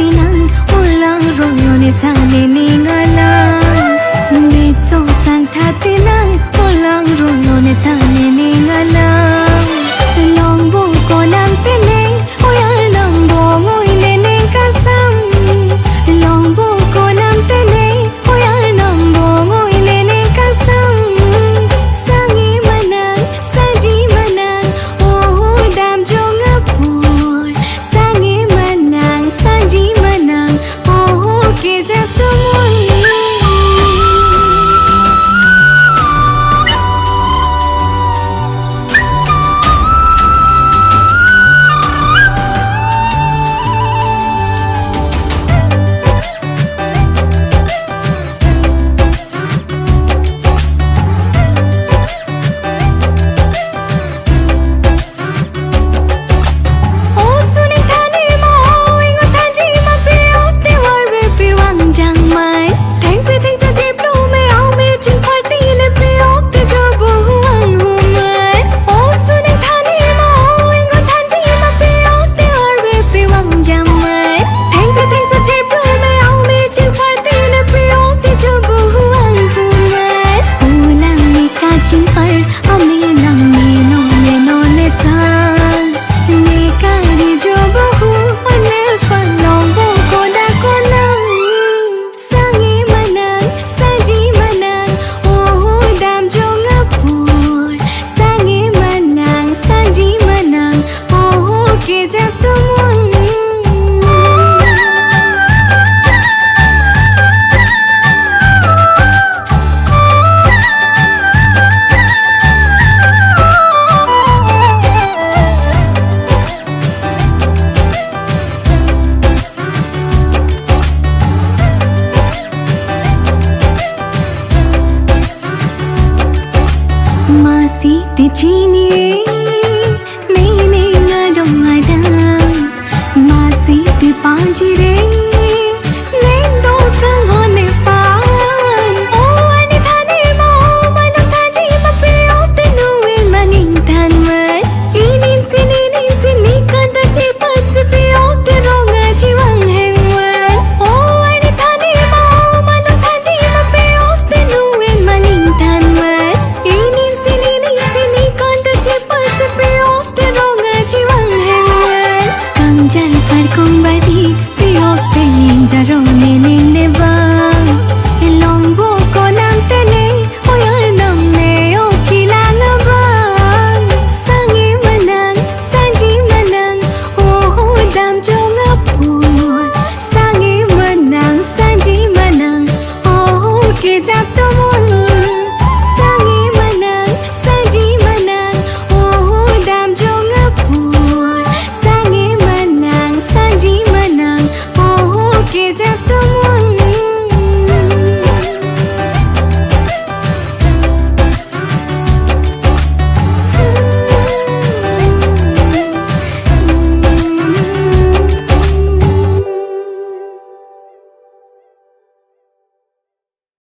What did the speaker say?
tinang ulang royon tane ningalang Mitso sang tinang ulang royon tane ningalang Longbo ko nam tineng uyal nambo ngoy neneng kasam Longbo ko nam tineng uyal nambo ngoy neneng kasam Sangi manang saji manang oh dam jong apur Sangi manang saji manang oh ke jab tumun Masih dijini Nene ngadong ngadang Masih dipanjire